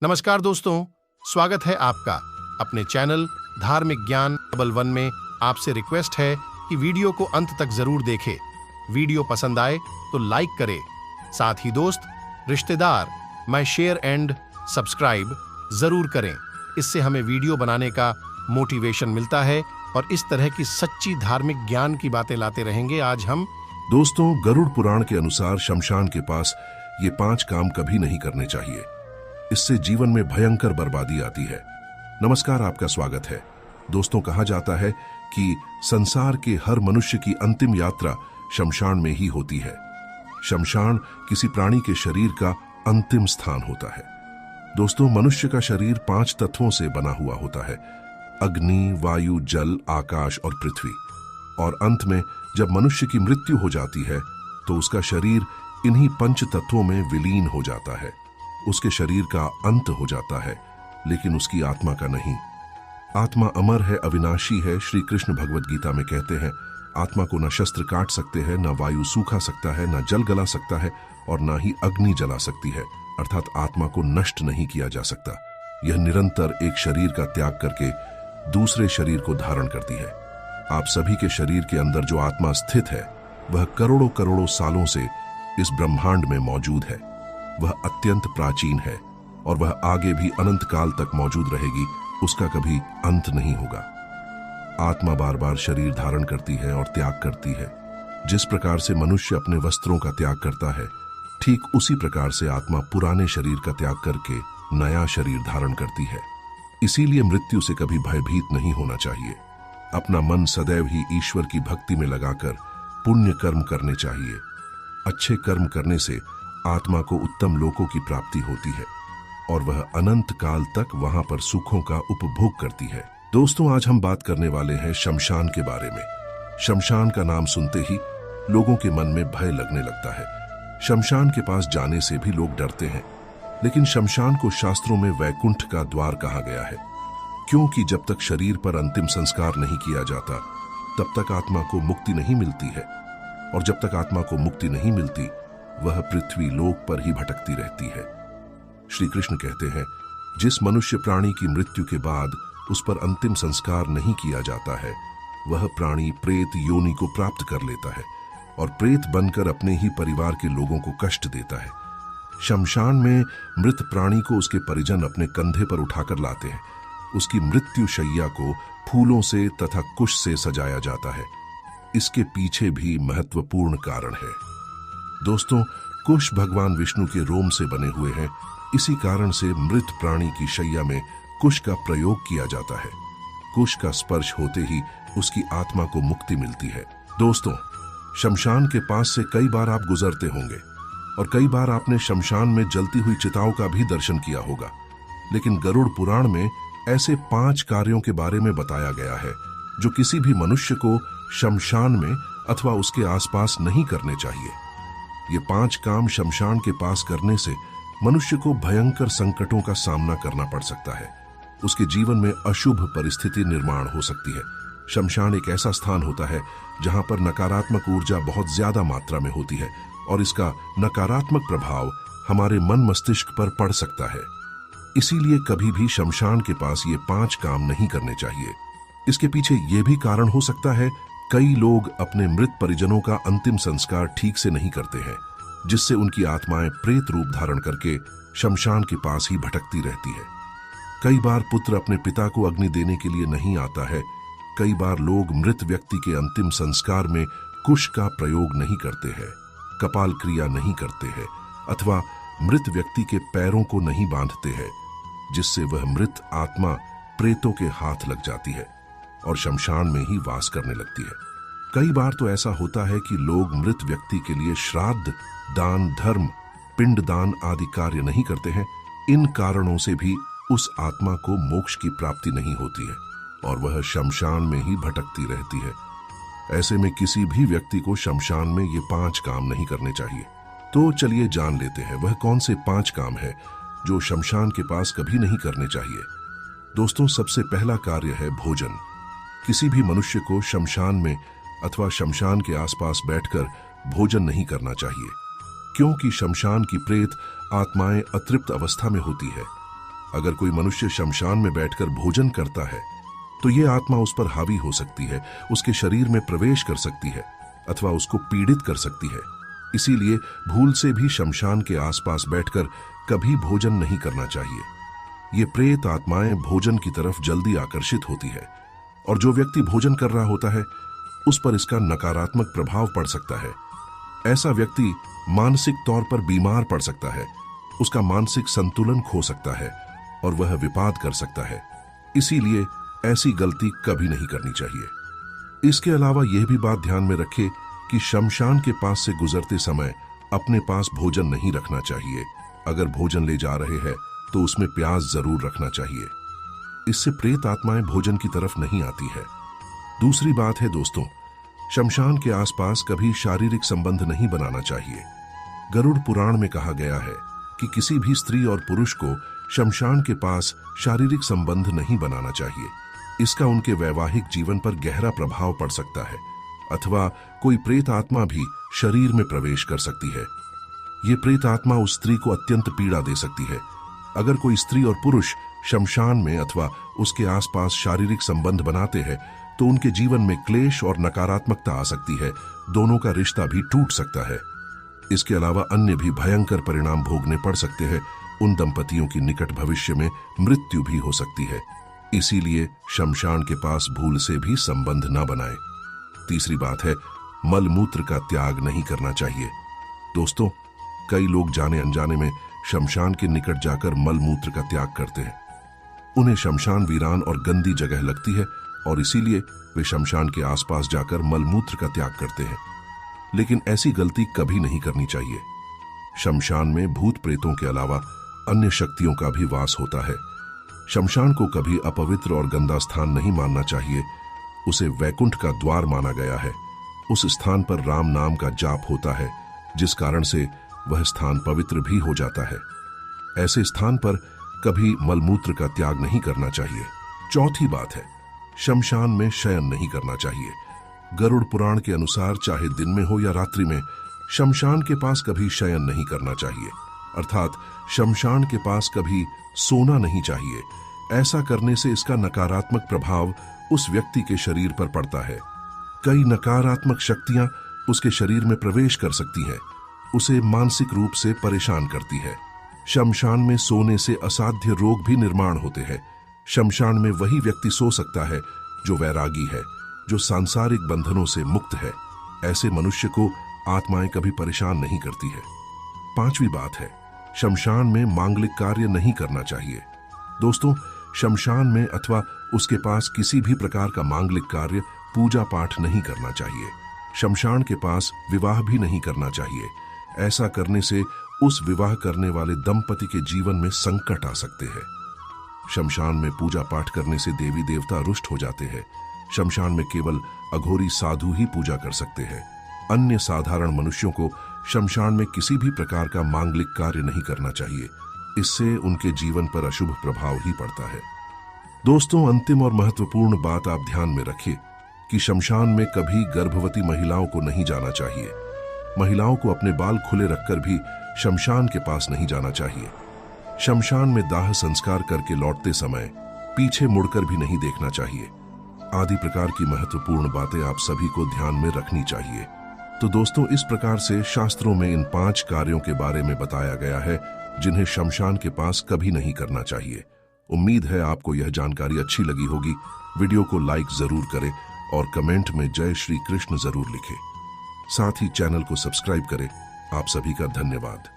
नमस्कार दोस्तों, स्वागत है आपका अपने चैनल धार्मिक ज्ञान डबल वन में। आपसे रिक्वेस्ट है कि वीडियो को अंत तक जरूर देखें। वीडियो पसंद आए तो लाइक करें, साथ ही दोस्त, रिश्तेदार में शेयर एंड सब्सक्राइब जरूर करें। इससे हमें वीडियो बनाने का मोटिवेशन मिलता है और इस तरह की सच्ची धार्मिक ज्ञान की बातें लाते रहेंगे। आज हम दोस्तों, गरुड़ पुराण के अनुसार शमशान के पास ये 5 काम कभी नहीं करने चाहिए। इससे जीवन में भयंकर बर्बादी आती है। नमस्कार, आपका स्वागत है। दोस्तों, कहा जाता है कि संसार के हर मनुष्य की अंतिम यात्रा शमशान में ही होती है। शमशान किसी प्राणी के शरीर का अंतिम स्थान होता है। दोस्तों, मनुष्य का शरीर 5 तत्वों से बना हुआ होता है: अग्नि, वायु, जल, आकाश और पृथ्वी। और अंत में जब मनुष्य की मृत्यु हो जाती है तो उसका शरीर इन्हीं 5 तत्वों में विलीन हो जाता है। उसके शरीर का अंत हो जाता है, लेकिन उसकी आत्मा का नहीं। आत्मा अमर है, अविनाशी है। श्री कृष्ण भगवद गीता में कहते हैं, आत्मा को न शस्त्र काट सकते हैं, न वायु सूखा सकता है, न जल गला सकता है और न ही अग्नि जला सकती है। अर्थात आत्मा को नष्ट नहीं किया जा सकता। यह निरंतर एक शरीर का त्याग करके दूसरे शरीर को धारण करती है। आप सभी के शरीर के अंदर जो आत्मा स्थित है, वह करोड़ों करोड़ों सालों से इस ब्रह्मांड में मौजूद है। वह अत्यंत प्राचीन है और वह आगे भी अनंत काल तक मौजूद रहेगी। उसका कभी अंत नहीं होगा। आत्मा बार बार शरीर धारण करती है और त्याग करती है। जिस प्रकार से मनुष्य अपने वस्त्रों का त्याग करता है, ठीक उसी प्रकार से आत्मा पुराने शरीर का त्याग करके नया शरीर धारण करती है। इसीलिए मृत्यु से कभी भयभीत नहीं होना चाहिए। अपना मन सदैव ही ईश्वर की भक्ति में लगाकर पुण्य कर्म करने चाहिए। अच्छे कर्म करने से आत्मा को उत्तम लोकों की प्राप्ति होती है और वह अनंत काल तक वहां पर सुखों का उपभोग करती है। दोस्तों, आज हम बात करने वाले हैं शमशान के बारे में। शमशान का नाम सुनते ही लोगों के मन में भय लगने लगता है। शमशान के पास जाने से भी लोग डरते हैं। लेकिन शमशान को शास्त्रों में वैकुंठ का द्वार कहा गया है, क्योंकि जब तक शरीर पर अंतिम संस्कार नहीं किया जाता, तब तक आत्मा को मुक्ति नहीं मिलती है। और जब तक आत्मा को मुक्ति नहीं मिलती, वह पृथ्वी लोक पर ही भटकती रहती है। श्री कृष्ण कहते हैं, जिस मनुष्य प्राणी की मृत्यु के बाद उस पर अंतिम संस्कार नहीं किया जाता है, वह प्राणी प्रेत योनि को प्राप्त कर लेता है और प्रेत बनकर अपने ही परिवार के लोगों को कष्ट देता है। शमशान में मृत प्राणी को उसके परिजन अपने कंधे पर उठाकर लाते हैं। उसकी मृत्यु शैया को फूलों से तथा कुश से सजाया जाता है। इसके पीछे भी महत्वपूर्ण कारण है। दोस्तों, कुश भगवान विष्णु के रोम से बने हुए हैं। इसी कारण से मृत प्राणी की शैया में कुश का प्रयोग किया जाता है। कुश का स्पर्श होते ही उसकी आत्मा को मुक्ति मिलती है। दोस्तों, शमशान के पास से कई बार आप गुजरते होंगे और कई बार आपने शमशान में जलती हुई चिताओं का भी दर्शन किया होगा। लेकिन गरुड़ पुराण में ऐसे 5 कार्यों के बारे में बताया गया है जो किसी भी मनुष्य को शमशान में अथवा उसके आसपास नहीं करने चाहिए। ये 5 काम शमशान के पास करने से मनुष्य को भयंकर संकटों का सामना करना पड़ सकता है। उसके जीवन में अशुभ परिस्थिति निर्माण हो सकती है। शमशान एक ऐसा स्थान होता है जहां पर नकारात्मक ऊर्जा बहुत ज्यादा मात्रा में होती है और इसका नकारात्मक प्रभाव हमारे मन मस्तिष्क पर पड़ सकता है। इसीलिए कभी भी शमशान के पास ये 5 काम नहीं करने चाहिए। इसके पीछे ये भी कारण हो सकता है, कई लोग अपने मृत परिजनों का अंतिम संस्कार ठीक से नहीं करते हैं, जिससे उनकी आत्माएं प्रेत रूप धारण करके शमशान के पास ही भटकती रहती है। कई बार पुत्र अपने पिता को अग्नि देने के लिए नहीं आता है। कई बार लोग मृत व्यक्ति के अंतिम संस्कार में कुश का प्रयोग नहीं करते हैं, कपाल क्रिया नहीं करते हैं अथवा मृत व्यक्ति के पैरों को नहीं बांधते हैं, जिससे वह मृत आत्मा प्रेतों के हाथ लग जाती है और शमशान में ही वास करने लगती है। कई बार तो ऐसा होता है कि लोग मृत व्यक्ति के लिए श्राद्ध, दान, धर्म, पिंडदान आदि कार्य नहीं करते हैं। इन कारणों से भी उस आत्मा को मोक्ष की प्राप्ति नहीं होती है और वह शमशान में ही भटकती रहती है। ऐसे में किसी भी व्यक्ति को शमशान में ये 5 काम नहीं करने चाहिए। तो चलिए जान लेते हैं वह कौन से 5 काम है जो शमशान के पास कभी नहीं करने चाहिए। दोस्तों, सबसे पहला कार्य है भोजन। किसी भी मनुष्य को शमशान में अथवा शमशान के आसपास बैठकर भोजन नहीं करना चाहिए, क्योंकि शमशान की प्रेत आत्माएं अतृप्त अवस्था में होती है अगर कोई मनुष्य शमशान में बैठकर भोजन करता है तो ये आत्मा उस पर हावी हो सकती है, उसके शरीर में प्रवेश कर सकती है अथवा उसको पीड़ित कर सकती है। इसीलिए भूल से भी शमशान के आसपास बैठकर कभी भोजन नहीं करना चाहिए। ये प्रेत आत्माएं भोजन की तरफ जल्दी आकर्षित होती है और जो व्यक्ति भोजन कर रहा होता है उस पर इसका नकारात्मक प्रभाव पड़ सकता है। ऐसा व्यक्ति मानसिक तौर पर बीमार पड़ सकता है, उसका मानसिक संतुलन खो सकता है और वह विपाद कर सकता है। इसीलिए ऐसी गलती कभी नहीं करनी चाहिए। इसके अलावा यह भी बात ध्यान में रखें कि शमशान के पास से गुजरते समय अपने पास भोजन नहीं रखना चाहिए। अगर भोजन ले जा रहे हैं तो उसमें प्याज जरूर रखना चाहिए। इससे प्रेत आत्माएं भोजन की तरफ नहीं आती है। दूसरी बात है दोस्तों, शमशान के आसपास कभी शारीरिक संबंध नहीं बनाना चाहिए। गरुड़ पुराण में कहा गया है कि किसी भी स्त्री और पुरुष को शमशान के पास शारीरिक संबंध नहीं बनाना चाहिए। इसका उनके वैवाहिक जीवन पर गहरा प्रभाव पड़ सकता है अथवा कोई प्रेत आत्मा भी शरीर में प्रवेश कर सकती है। ये प्रेत आत्मा उस स्त्री को अत्यंत पीड़ा दे सकती है। अगर कोई स्त्री और पुरुष शमशान में अथवा उसके आसपास शारीरिक संबंध बनाते हैं तो उनके जीवन में क्लेश और नकारात्मकता आ सकती है, दोनों का रिश्ता भी टूट सकता है। इसके अलावा अन्य भी भयंकर परिणाम भोगने पड़ सकते हैं। उन दंपतियों की निकट भविष्य में मृत्यु भी हो सकती है। इसीलिए शमशान के पास भूल से भी संबंध न बनाएं। तीसरी बात है, मलमूत्र का त्याग नहीं करना चाहिए। दोस्तों, कई लोग जाने अनजाने में शमशान के निकट जाकर मलमूत्र का त्याग करते हैं। उन्हें शमशान वीरान और गंदी जगह लगती है और इसीलिए वे शमशान के आसपास जाकर मलमूत्र का त्याग करते हैं। लेकिन ऐसी गलती कभी नहीं करनी चाहिए। शमशान में भूत प्रेतों के अलावा अन्य शक्तियों का भी वास होता है। शमशान को कभी अपवित्र और गंदा स्थान नहीं मानना चाहिए। उसे वैकुंठ का द्वार माना गया है। उस स्थान पर राम नाम का जाप होता है, जिस कारण से वह स्थान पवित्र भी हो जाता है। ऐसे स्थान पर कभी मलमूत्र का त्याग नहीं करना चाहिए। चौथी बात है, शमशान में शयन नहीं करना चाहिए। गरुड़ पुराण के अनुसार चाहे दिन में हो या रात्रि में शमशान के पास कभी शयन नहीं करना चाहिए, अर्थात शमशान के पास कभी सोना नहीं चाहिए। ऐसा करने से इसका नकारात्मक प्रभाव उस व्यक्ति के शरीर पर पड़ता है। कई नकारात्मक शक्तियां उसके शरीर में प्रवेश कर सकती हैं, उसे मानसिक रूप से परेशान करती है। शमशान में सोने से असाध्य रोग भी निर्माण होते हैं। शमशान में वही व्यक्ति सो सकता है जो वैरागी है, जो सांसारिक बंधनों से मुक्त है। ऐसे मनुष्य को आत्माएं कभी परेशान नहीं करती है। पांचवी बात है, शमशान में मांगलिक कार्य नहीं करना चाहिए। दोस्तों, शमशान में अथवा उसके पास किसी भी प्रकार का मांगलिक कार्य, पूजा पाठ नहीं करना चाहिए। शमशान के पास विवाह भी नहीं करना चाहिए। ऐसा करने से उस विवाह करने वाले दंपति के जीवन में संकट आ सकते हैं। शमशान में पूजा पाठ करने से देवी देवता रुष्ट हो जाते हैं। शमशान में केवल अघोरी साधु ही पूजा कर सकते हैं। अन्य साधारण मनुष्यों को शमशान में किसी भी प्रकार का मांगलिक कार्य नहीं करना चाहिए। इससे उनके जीवन पर अशुभ प्रभाव ही पड़ता है। दोस्तों, अंतिम और महत्वपूर्ण बात आप ध्यान में रखें कि शमशान में कभी गर्भवती महिलाओं को नहीं जाना चाहिए। महिलाओं को अपने बाल खुले रखकर भी शमशान के पास नहीं जाना चाहिए। शमशान में दाह संस्कार करके लौटते समय पीछे मुड़कर भी नहीं देखना चाहिए। आदि प्रकार की महत्वपूर्ण बातें आप सभी को ध्यान में रखनी चाहिए। तो दोस्तों, इस प्रकार से शास्त्रों में इन 5 कार्यों के बारे में बताया गया है जिन्हें शमशान के पास कभी नहीं करना चाहिए। उम्मीद है आपको यह जानकारी अच्छी लगी होगी। वीडियो को लाइक जरूर करें और कमेंट में जय श्री कृष्ण जरूर लिखें। साथ ही चैनल को सब्सक्राइब करें। आप सभी का धन्यवाद।